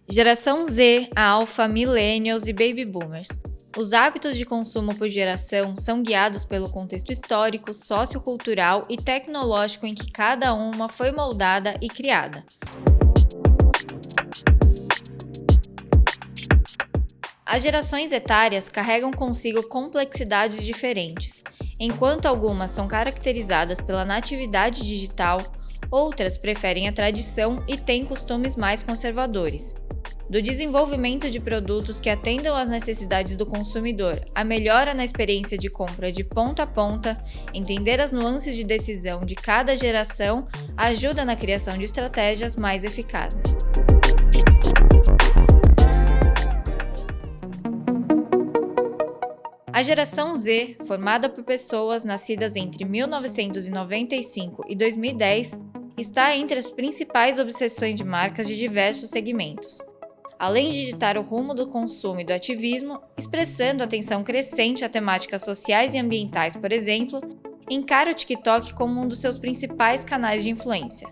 Geração Z, Alpha, Millennials e Baby Boomers. Os hábitos de consumo por geração são guiados pelo contexto histórico, sociocultural e tecnológico em que cada uma foi moldada e criada. As gerações etárias carregam consigo complexidades diferentes. Enquanto algumas são caracterizadas pela natividade digital, outras preferem a tradição e têm costumes mais conservadores. Do desenvolvimento de produtos que atendam às necessidades do consumidor, a melhora na experiência de compra de ponta a ponta, entender as nuances de decisão de cada geração ajuda na criação de estratégias mais eficazes. A geração Z, formada por pessoas nascidas entre 1995 e 2010, está entre as principais obsessões de marcas de diversos segmentos. Além de ditar o rumo do consumo e do ativismo, expressando atenção crescente a temáticas sociais e ambientais, por exemplo, encara o TikTok como um dos seus principais canais de influência.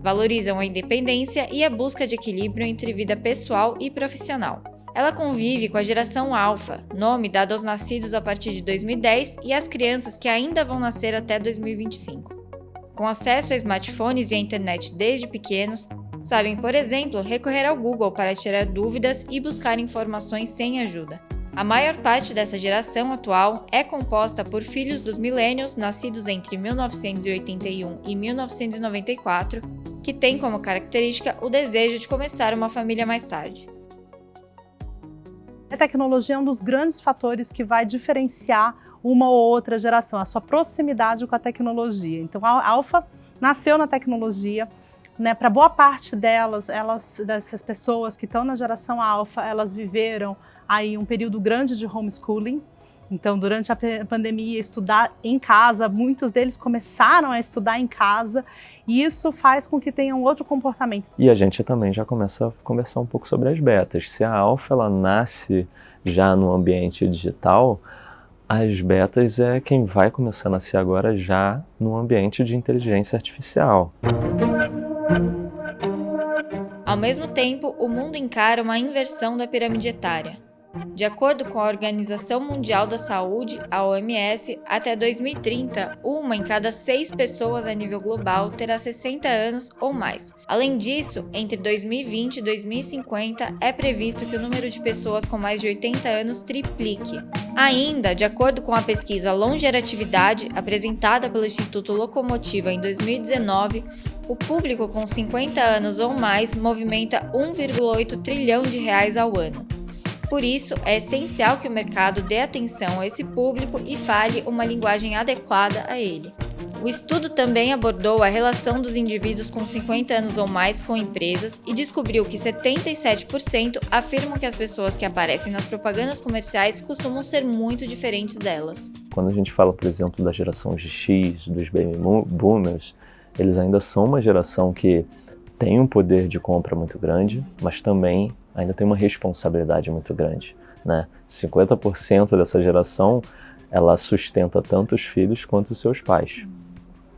Valorizam a independência e a busca de equilíbrio entre vida pessoal e profissional. Ela convive com a geração Alpha, nome dado aos nascidos a partir de 2010 e às crianças que ainda vão nascer até 2025. Com acesso a smartphones e a internet desde pequenos, sabem, por exemplo, recorrer ao Google para tirar dúvidas e buscar informações sem ajuda. A maior parte dessa geração atual é composta por filhos dos millennials nascidos entre 1981 e 1994, que têm como característica o desejo de começar uma família mais tarde. A tecnologia é um dos grandes fatores que vai diferenciar uma ou outra geração, a sua proximidade com a tecnologia. Então, a Alpha nasceu na tecnologia, né? Para boa parte dessas pessoas que estão na geração Alpha, elas viveram aí um período grande de homeschooling. Então, durante a pandemia, estudar em casa, muitos deles começaram a estudar em casa, e isso faz com que tenham outro comportamento. E a gente também já começa a conversar um pouco sobre as betas. Se a Alpha ela nasce já no ambiente digital, as betas é quem vai começar a nascer agora já no ambiente de inteligência artificial. Ao mesmo tempo, o mundo encara uma inversão da pirâmide etária. De acordo com a Organização Mundial da Saúde, a OMS, até 2030, uma em cada 6 pessoas a nível global terá 60 anos ou mais. Além disso, entre 2020 e 2050, é previsto que o número de pessoas com mais de 80 anos triplique. Ainda, de acordo com a pesquisa Longevidade, apresentada pelo Instituto Locomotiva em 2019, o público com 50 anos ou mais movimenta 1,8 trilhão de reais ao ano. Por isso, é essencial que o mercado dê atenção a esse público e fale uma linguagem adequada a ele. O estudo também abordou a relação dos indivíduos com 50 anos ou mais com empresas e descobriu que 77% afirmam que as pessoas que aparecem nas propagandas comerciais costumam ser muito diferentes delas. Quando a gente fala, por exemplo, da geração X, dos baby boomers, eles ainda são uma geração que tem um poder de compra muito grande, mas também ainda tem uma responsabilidade muito grande, né? 50% dessa geração, ela sustenta tanto os filhos quanto os seus pais.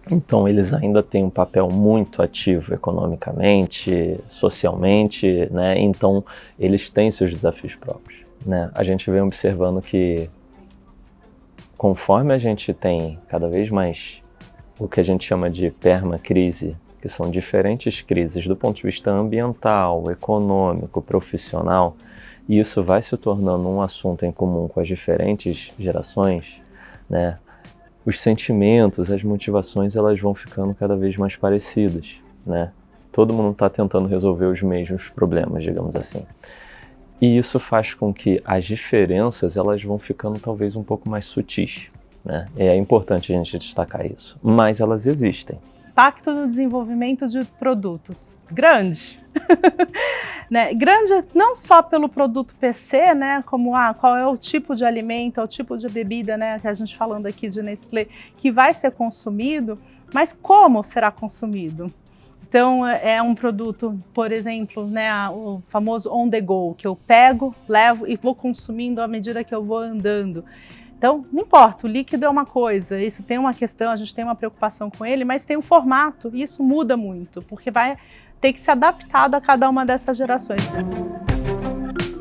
Então, eles ainda têm um papel muito ativo economicamente, socialmente, né? Então, eles têm seus desafios próprios, né? A gente vem observando que, conforme a gente tem cada vez mais o que a gente chama de permacrise, que são diferentes crises do ponto de vista ambiental, econômico, profissional, e isso vai se tornando um assunto em comum com as diferentes gerações, né? Os sentimentos, as motivações, elas vão ficando cada vez mais parecidas, né? Todo mundo está tentando resolver os mesmos problemas, digamos assim. E isso faz com que as diferenças elas vão ficando talvez um pouco mais sutis, né? É importante a gente destacar isso, mas elas existem. Impacto no desenvolvimento de produtos. Grande. Né? Grande não só pelo produto PC, né? Como qual é o tipo de alimento, o tipo de bebida, né? Que a gente falando aqui de Nestlé, que vai ser consumido, mas como será consumido. Então, é um produto, por exemplo, né, o famoso on the go, que eu pego, levo e vou consumindo à medida que eu vou andando. Então, não importa, o líquido é uma coisa, isso tem uma questão, a gente tem uma preocupação com ele, mas tem um formato, e isso muda muito, porque vai ter que ser adaptado a cada uma dessas gerações.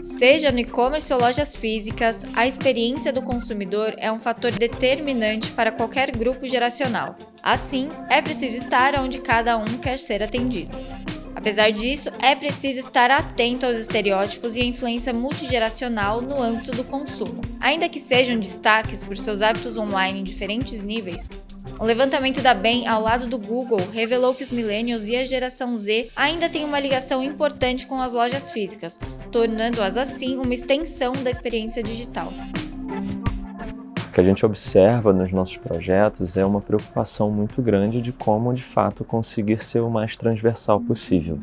Seja no e-commerce ou lojas físicas, a experiência do consumidor é um fator determinante para qualquer grupo geracional. Assim, é preciso estar onde cada um quer ser atendido. Apesar disso, é preciso estar atento aos estereótipos e à influência multigeracional no âmbito do consumo. Ainda que sejam destaques por seus hábitos online em diferentes níveis, um levantamento da Bain ao lado do Google revelou que os millennials e a geração Z ainda têm uma ligação importante com as lojas físicas, tornando-as assim uma extensão da experiência digital. O que a gente observa nos nossos projetos é uma preocupação muito grande de como, de fato, conseguir ser o mais transversal possível,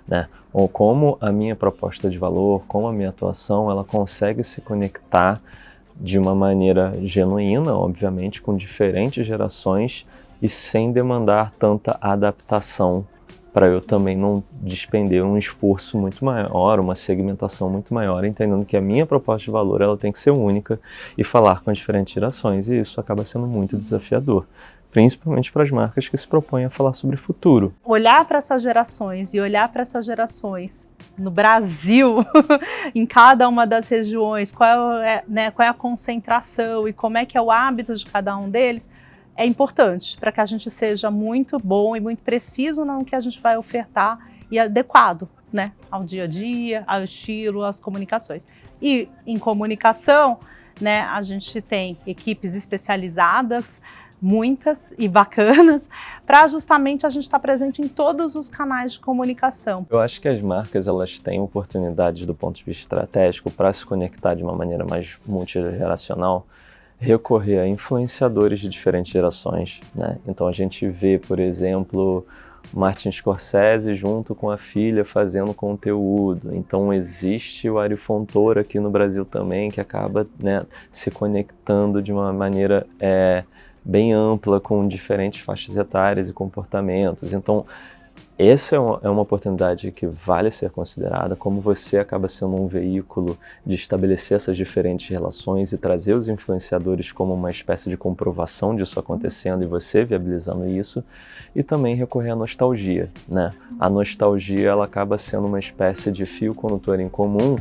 né? Ou como a minha proposta de valor, como a minha atuação, ela consegue se conectar de uma maneira genuína, obviamente, com diferentes gerações e sem demandar tanta adaptação para eu também não despender um esforço muito maior, uma segmentação muito maior, entendendo que a minha proposta de valor ela tem que ser única e falar com as diferentes gerações, e isso acaba sendo muito desafiador, principalmente para as marcas que se propõem a falar sobre futuro. Olhar para essas gerações e olhar para essas gerações no Brasil, em cada uma das regiões, qual é a concentração e como é que é o hábito de cada um deles, é importante para que a gente seja muito bom e muito preciso no que a gente vai ofertar e adequado, né, ao dia a dia, ao estilo, às comunicações. E em comunicação, né, a gente tem equipes especializadas, muitas e bacanas, para justamente a gente estar presente em todos os canais de comunicação. Eu acho que as marcas elas têm oportunidades do ponto de vista estratégico para se conectar de uma maneira mais multigeracional, recorrer a influenciadores de diferentes gerações, né? Então a gente vê, por exemplo, Martin Scorsese junto com a filha fazendo conteúdo. Então existe o Ari Fontoura aqui no Brasil também, que acaba, né, se conectando de uma maneira bem ampla com diferentes faixas etárias e comportamentos. Então essa é uma oportunidade que vale ser considerada, como você acaba sendo um veículo de estabelecer essas diferentes relações e trazer os influenciadores como uma espécie de comprovação disso acontecendo e você viabilizando isso, e também recorrer à nostalgia, né? A nostalgia ela acaba sendo uma espécie de fio condutor em comum